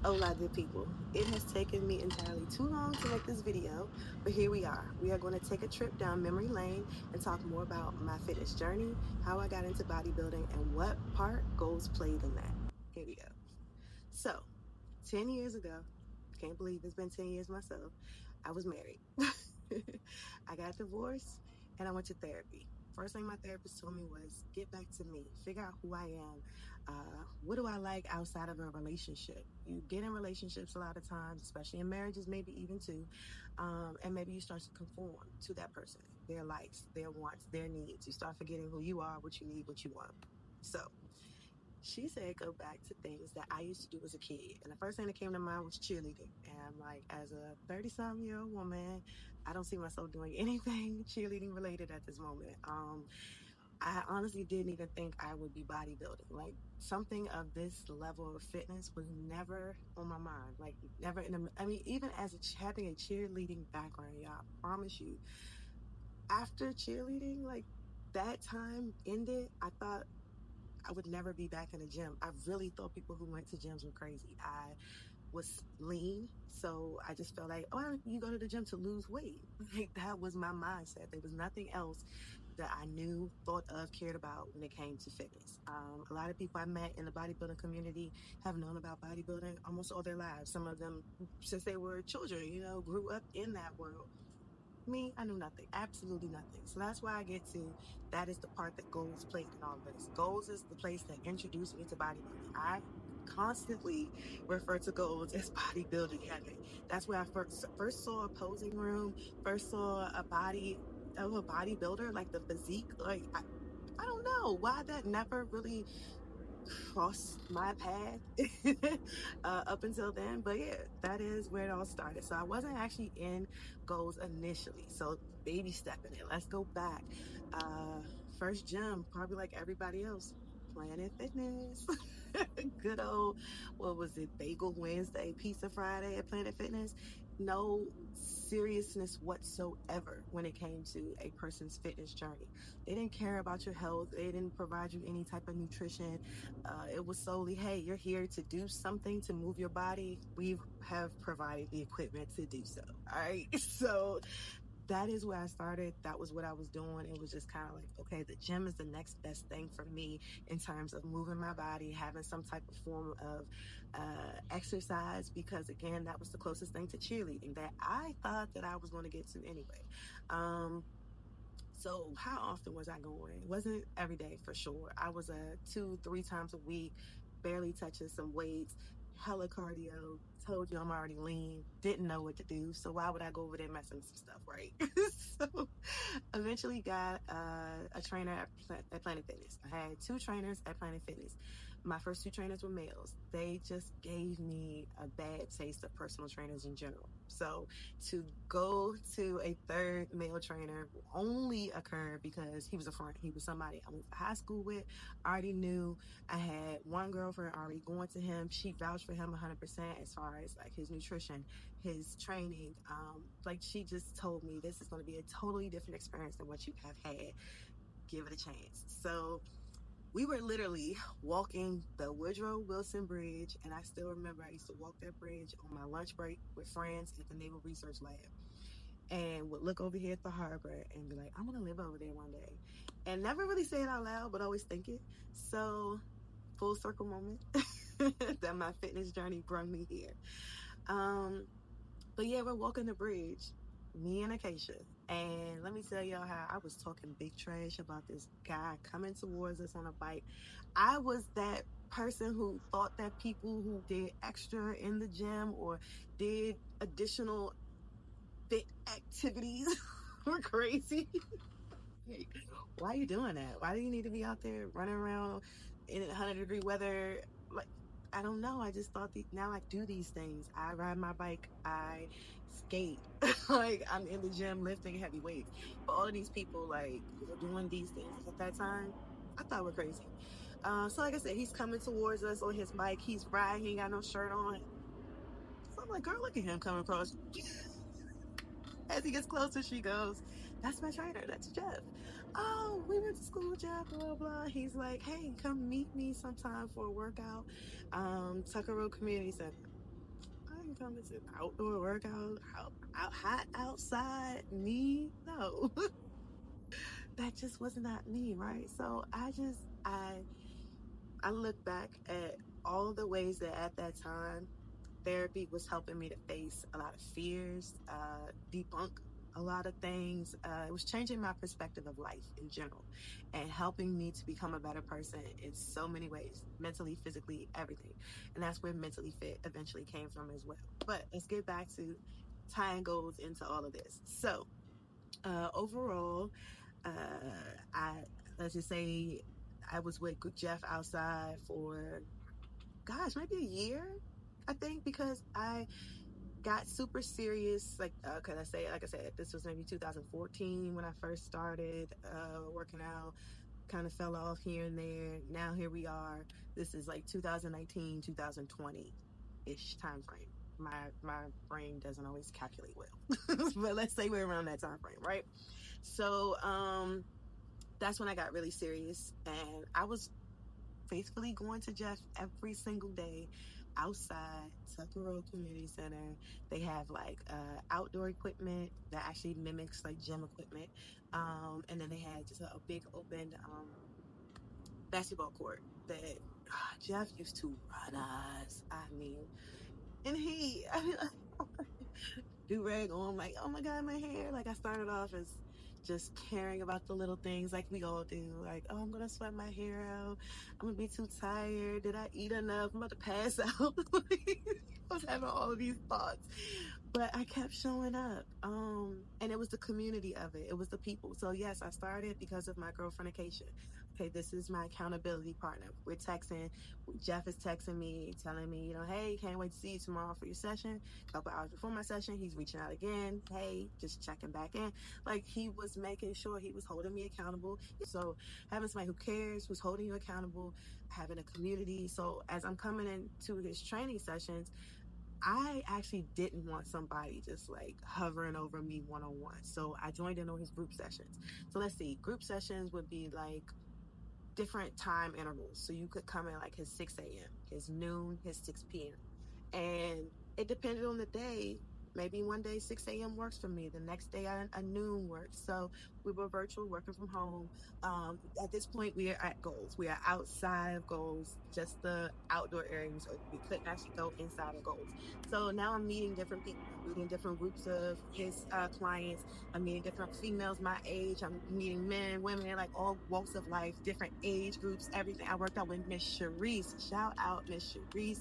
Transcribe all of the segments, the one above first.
Hola, good people. It has taken me entirely too long to make this video, but here we are. We are going to take a trip down memory lane and talk more about my fitness journey, how I got into bodybuilding, and what part goals played in that. Here we go. So, 10 years ago, can't believe it's been 10 years myself, I was married. I got divorced and I went to therapy. First thing my therapist told me was get back to me, figure out who I am. What do I like outside of a relationship? You get in relationships a lot of times, especially in marriages, maybe even two, and maybe you start to conform to that person, their likes, their wants, their needs. You start forgetting who you are, what you need, what you want. So she said go back to things that I used to do as a kid. And the first thing that came to mind was cheerleading. And I'm like, as a 30-some-year-old woman, I don't see myself doing anything cheerleading related at this moment. I honestly didn't even think I would be bodybuilding. Like something of this level of fitness was never on my mind. Like never even as having a cheerleading background, y'all, I promise you, after cheerleading, like that time ended, I thought I would never be back in the gym. I really thought people who went to gyms were crazy. I was lean, so I just felt like, oh, you go to the gym to lose weight. Like that was my mindset. There was nothing else that I knew, thought of, cared about when it came to fitness. A lot of people I met in the bodybuilding community have known about bodybuilding almost all their lives. Some of them since they were children, grew up in that world. Me, I knew nothing, absolutely nothing. So that's why I get to, that is the part that goals played in all this. Goals is the place that introduced me to bodybuilding. I constantly refer to goals as bodybuilding heaven. That's where I first saw a posing room, first saw a body of a bodybuilder, like the physique. Like I don't know why that never really crossed my path up until then. But yeah, that is where it all started. So I wasn't actually in goals initially. So baby stepping it. Let's go back. Uh, First gym, probably like everybody else, Planet Fitness. Good old, what was it, Bagel Wednesday, Pizza Friday at Planet Fitness. No seriousness whatsoever when it came to a person's fitness journey. They didn't care about your health. They didn't provide you any type of nutrition. It was solely, hey, you're here to do something to move your body. We have provided the equipment to do so. All right. So that is where I started. That was what I was doing. It was just kind of like, okay, the gym is the next best thing for me in terms of moving my body, having some type of form of exercise, because again, that was the closest thing to cheerleading that I thought that I was going to get to anyway. So how often was I going? It wasn't every day for sure. I was 2-3 times a week, barely touching some weights, hella cardio. Told you I'm already lean, didn't know what to do. So why would I go over there messing with some stuff, right? So eventually got a trainer at Planet Fitness. I had 2 trainers at Planet Fitness. My first 2 trainers were males. They just gave me a bad taste of personal trainers in general. So to go to a third male trainer only occurred because he was a friend. He was somebody I went to high school with, already knew. I had one girlfriend already going to him. She vouched for him 100% as far as like his nutrition, his training. Like she just told me this is going to be a totally different experience than what you have had. Give it a chance. So we were literally walking the Woodrow Wilson Bridge, and I still remember I used to walk that bridge on my lunch break with friends at the Naval Research Lab, and would look over here at the harbor and be like, I'm gonna live over there one day, and never really say it out loud, but always think it. So full circle moment that my fitness journey brought me here. Um, but yeah, we're walking the bridge, me and Acacia. And let me tell y'all how I was talking big trash about this guy coming towards us on a bike. I was that person who thought that people who did extra in the gym or did additional fit activities were crazy. Like, why are you doing that? Why do you need to be out there running around in 100-degree weather? Like, I don't know. I just thought now I do these things. I ride my bike. I skate. Like I'm in the gym lifting heavy weights. But all of these people like who are doing these things at that time, I thought were crazy. So like I said, he's coming towards us on his bike. He's riding. He ain't got no shirt on. So I'm like, girl, look at him coming across. As he gets closer, she goes, that's my trainer. That's Jeff. Oh, we went to school, Jeff, blah, blah, blah. He's like, hey, come meet me sometime for a workout. Tucker Road Community Center. ain't coming to outdoor workout, hot outside, me. No, that just was not me, right? So I look back at all the ways that at that time therapy was helping me to face a lot of fears, debunk a lot of things. It was changing my perspective of life in general and helping me to become a better person in so many ways, mentally, physically, everything. And that's where Mentally Fit eventually came from as well. But let's get back to tying goals into all of this. So overall, I let's just say I was with Jeff outside for maybe a year, I think, because I got super serious. Like, like I said, this was maybe 2014 when I first started working out. Kind of fell off here and there. Now here we are. This is like 2019, 2020 ish time frame. My brain doesn't always calculate well, but let's say we're around that time frame, right? So that's when I got really serious, and I was faithfully going to Jeff every single day outside Tucker Road Community Center. They have like outdoor equipment that actually mimics like gym equipment. And then they had just a big open basketball court that Jeff used to run us. I mean, and do rag on, like, oh my God, my hair. Like, I started off as just caring about the little things like we all do. Like, oh, I'm gonna sweat my hair out. I'm gonna be too tired. Did I eat enough? I'm about to pass out. I was having all of these thoughts. But I kept showing up. And it was the community of it. It was the people. So yes, I started because of my girlfriendication. Okay, this is my accountability partner. We're texting. Jeff is texting me, telling me, hey, can't wait to see you tomorrow for your session. A couple hours before my session, he's reaching out again. Hey, just checking back in. Like, he was making sure he was holding me accountable. So having somebody who cares, who's holding you accountable, having a community. So as I'm coming into his training sessions, I actually didn't want somebody just like hovering over me one-on-one. So I joined in on his group sessions. So let's see, group sessions would be like different time intervals. So you could come in like his 6 a.m., his noon, his 6 p.m. And it depended on the day. Maybe one day 6 a.m. works for me. The next day a noon works. So we were virtual, working from home. At this point, we are at goals. We are outside of goals, just the outdoor areas. We couldn't actually go inside of goals. So now I'm meeting different people. I'm meeting different groups of his clients. I'm meeting different females my age. I'm meeting men, women, like all walks of life, different age groups, everything. I worked out with Miss Charisse. Shout out Miss Charisse.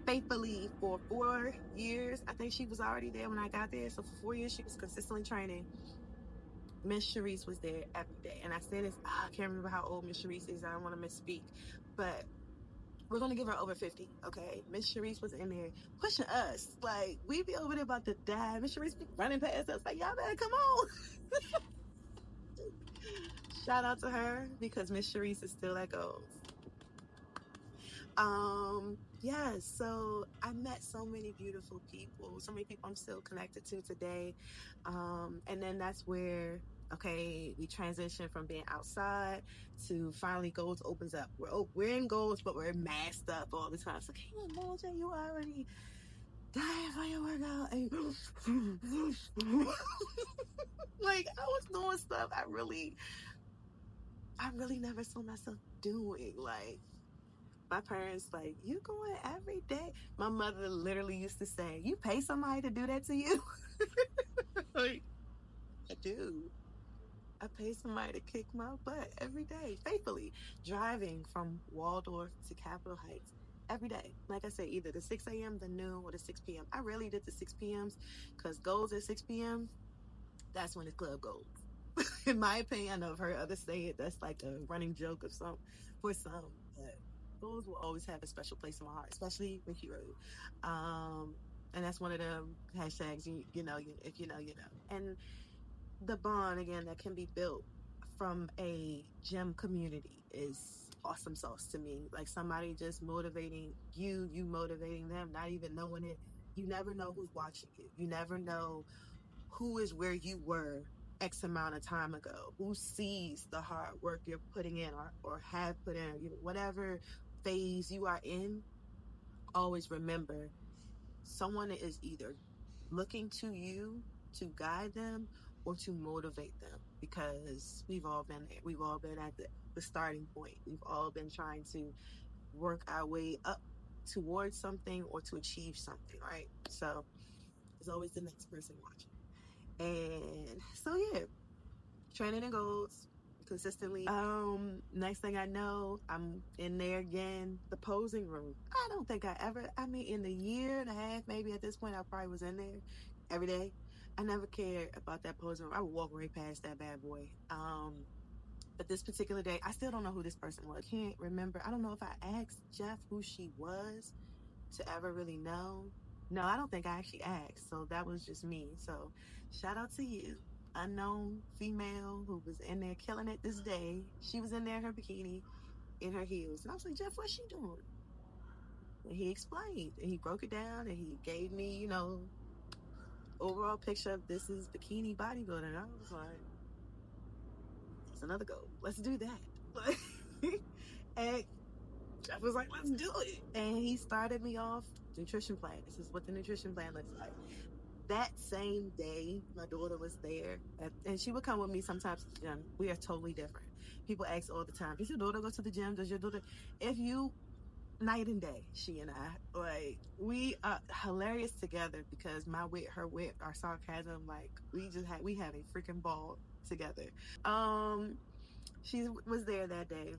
Faithfully for 4 years. I think she was already there when I got there. So for 4 years, she was consistently training. Miss Charisse was there every day. And I say this, I can't remember how old Miss Charisse is. I don't want to misspeak. But we're going to give her over 50, okay? Miss Charisse was in there pushing us. Like, we be over there about to die. Miss Charisse be running past us like, y'all better come on. Shout out to her because Miss Charisse is still at goals. Yeah, so I met so many beautiful people, so many people I'm still connected to today. And then that's where, okay, we transition from being outside to finally goals opens up. We're in goals, but we're masked up all the time. So can you imagine you already dying for your workout? And like, I was doing stuff I really never saw myself doing. Like, my parents, like, you going every day? My mother literally used to say, you pay somebody to do that to you? Like, I do. I pay somebody to kick my butt every day, faithfully, driving from Waldorf to Capitol Heights every day. Like I said, either the 6 a.m., the noon, or the 6 p.m. I rarely did the 6 p.m.s because goals at 6 p.m., that's when the club goes. In my opinion, I've heard others say it. That's like a running joke of for some. But those will always have a special place in my heart, especially with Hero. And that's one of them hashtags. If you know, you know. And the bond again that can be built from a gym community is awesome sauce to me. Like somebody just motivating you motivating them, not even knowing it. You never know who's watching you. You never know who is where you were X amount of time ago, who sees the hard work you're putting in or have put in, whatever phase you are in. Always remember someone is either looking to you to guide them or to motivate them, because we've all been there. We've all been at the starting point. We've all been trying to work our way up towards something or to achieve something, right? So there's always the next person watching. And so yeah, training and goals consistently. Next thing I know, I'm in there again, the posing room. I don't think I mean, in the year and a half, maybe at this point, I probably was in there every day. I never cared about that posing room. I would walk right past that bad boy. But this particular day, I still don't know who this person was. I can't remember. I don't know if I asked Jeff who she was to ever really know. No, I don't think I actually asked. So that was just me. So shout out to you, unknown female who was in there killing it this day. She was in there in her bikini, in her heels. And I was like, Jeff, what's she doing? And he explained and he broke it down and he gave me, overall picture of this is bikini bodybuilding. And I was like, that's another goal. Let's do that. And Jeff was like, let's do it. And he started me off nutrition plan. This is what the nutrition plan looks like. That same day, my daughter was there, and she would come with me sometimes. We are totally different. People ask all the time, does your daughter go to the gym? Does your daughter? If you, night and day, she and I, like, we are hilarious together because my wit, her wit, our sarcasm, like, we have a freaking ball together. She was there that day.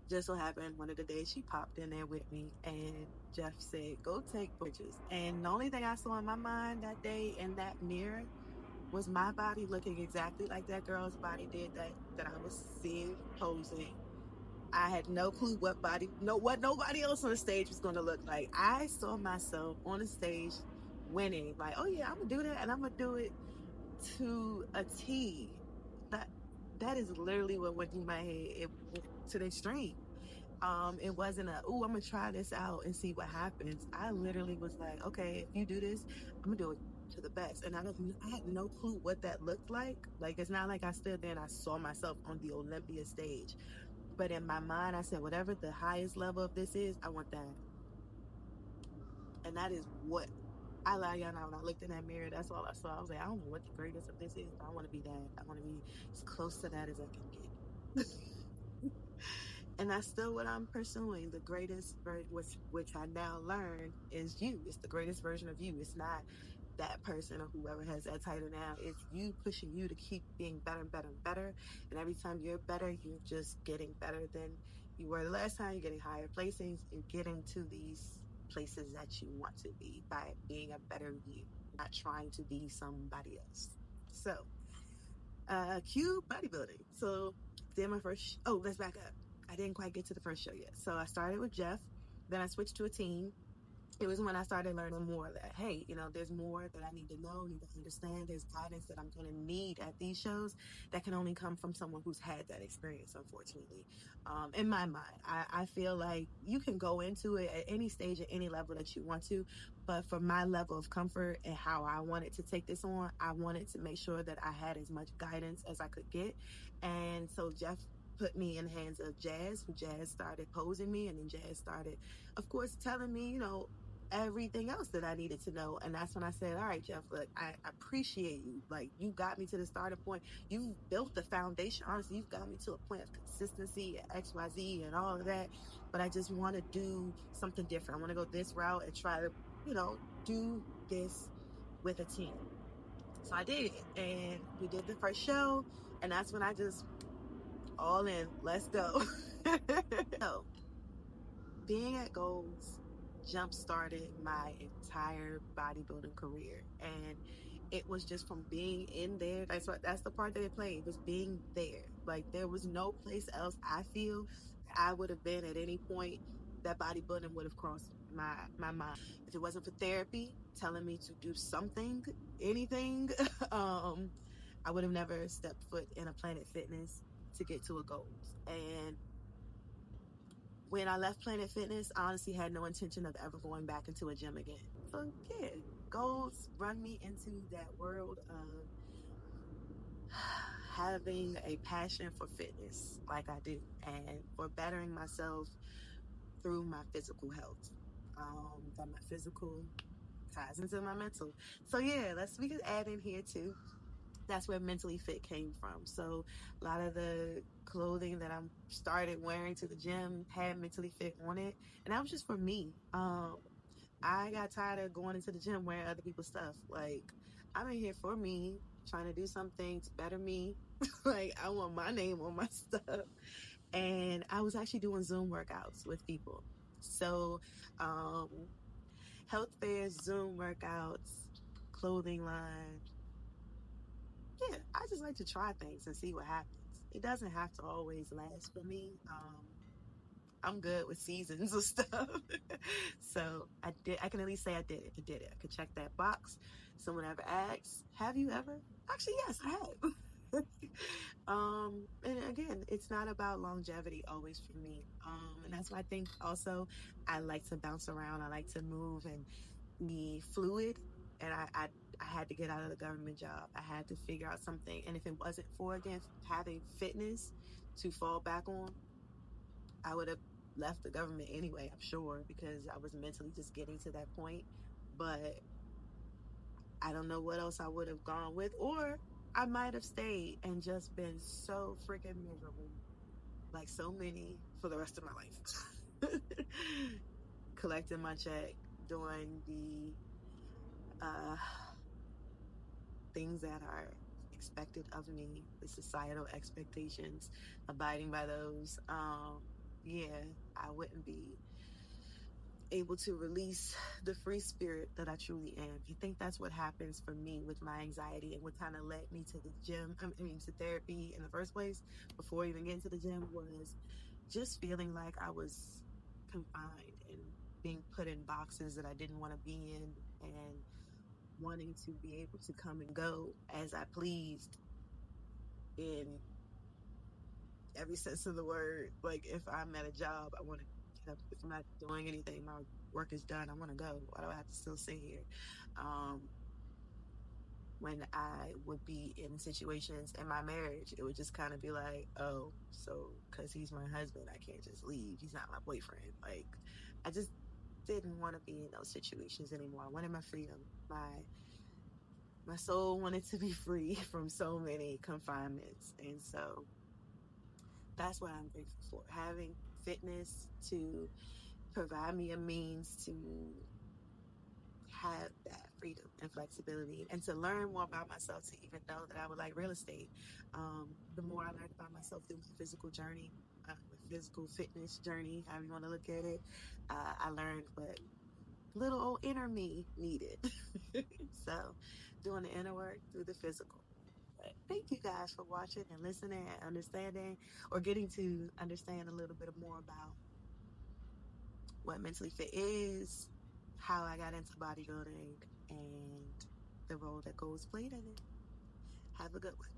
Just so happened one of the days she popped in there with me, and Jeff said, go take pictures. And the only thing I saw in my mind that day in that mirror was my body looking exactly like that girl's body did that I was seeing posing. I had no clue what nobody else on the stage was going to look like. I saw myself on the stage winning, like, oh yeah, I'm gonna do that, and I'm gonna do it to a T. That is literally what went through my head. It went to the extreme. It wasn't I'm gonna try this out and see what happens. I literally was like, okay, if you do this, I'm gonna do it to the best. And I had no clue what that looked like. Like, it's not like I stood there and I saw myself on the Olympia stage. But in my mind, I said, whatever the highest level of this is, I want that. And that is what I lie y'all now. When I looked in that mirror, that's all I saw. I was like, I don't know what the greatest of this is, but I want to be that. I want to be as close to that as I can get. And that's still what I'm pursuing. The greatest version, which I now learn is you. It's the greatest version of you. It's not that person or whoever has that title now. It's you pushing you to keep being better and better and better. And every time you're better, you're just getting better than you were the last time. You're getting higher placings. You're getting to these places that you want to be by being a better you, not trying to be somebody else. So, cue bodybuilding. So, did my first. Oh, let's back up. I didn't quite get to the first show yet. So I started with Jeff. Then I switched to a team. It was when I started learning more that, hey, there's more that I need to know, need to understand. There's guidance that I'm going to need at these shows that can only come from someone who's had that experience, unfortunately. In my mind, I feel like you can go into it at any stage, at any level that you want to. But for my level of comfort and how I wanted to take this on, I wanted to make sure that I had as much guidance as I could get. And so Jeff put me in the hands of Jazz, who Jazz started posing me, and then Jazz started, of course, telling me, everything else that I needed to know. And that's when I said, all right, Jeff, look, I appreciate you. Like, you got me to the starting point. You've built the foundation. Honestly, you've got me to a point of consistency and XYZ and all of that. But I just want to do something different. I want to go this route and try to, do this with a team. So I did. And we did the first show. And that's when I just all in. Let's go. So being at Goals jump started my entire bodybuilding career, and it was just from being in there. That's the part that it played, was being there. Like, there was no place else I feel I would have been at any point that bodybuilding would have crossed my mind. If it wasn't for therapy telling me to do something, anything, I would have never stepped foot in a Planet Fitness to get to a Goals. And when I left Planet Fitness, I honestly had no intention of ever going back into a gym again. So yeah, Goals run me into that world of having a passion for fitness like I do, and for bettering myself through my physical health. That my physical ties into my mental. So yeah, we could add in here too. That's where mentally fit came from. So a lot of the clothing that I started wearing to the gym had mentally fit on it, and that was just for me. I got tired of going into the gym wearing other people's stuff. Like, I'm in here for me, trying to do something to better me. Like, I want my name on my stuff. And I was actually doing Zoom workouts with people. So, health fairs, Zoom workouts, clothing line. Yeah, I just like to try things and see what happens. It doesn't have to always last for me. I'm good with seasons of stuff. So I can at least say I did it. I did it. I could check that box. Someone ever asks, have you ever? Actually, yes, I have. And again, it's not about longevity always for me. And that's why I think also I like to bounce around. I like to move and be fluid. And I had to get out of the government job. I had to figure out something. And if it wasn't for, again, having fitness to fall back on, I would have left the government anyway, I'm sure, because I was mentally just getting to that point. But I don't know what else I would have gone with, or I might have stayed and just been so freaking miserable, like so many for the rest of my life. Collecting my check, doing the things that are expected of me, the societal expectations, abiding by those. Yeah, I wouldn't be able to release the free spirit that I truly am. I think that's what happens for me with my anxiety, and what kind of led me to the gym, to therapy in the first place before even getting to the gym, was just feeling like I was confined and being put in boxes that I didn't want to be in, and wanting to be able to come and go as I pleased in every sense of the word. Like, if I'm at a job, I want to get up. If I'm not doing anything, my work is done, I want to go. Why do I have to still sit here? When I would be in situations in my marriage, it would just kind of be like, oh, so because he's my husband, I can't just leave. He's not my boyfriend. Like, I just didn't want to be in those situations anymore. I wanted my freedom. My soul wanted to be free from so many confinements. And so that's what I'm grateful for. Having fitness to provide me a means to have that freedom and flexibility, and to learn more about myself, to even know that I would like real estate. The more I learned about myself through my physical journey, my physical fitness journey, however you want to look at it, I learned what little old inner me needed. So doing the inner work through the physical. But thank you guys for watching and listening and understanding, or getting to understand a little bit more about what mentally fit is, how I got into bodybuilding, and the role that goals played in it. Have a good one.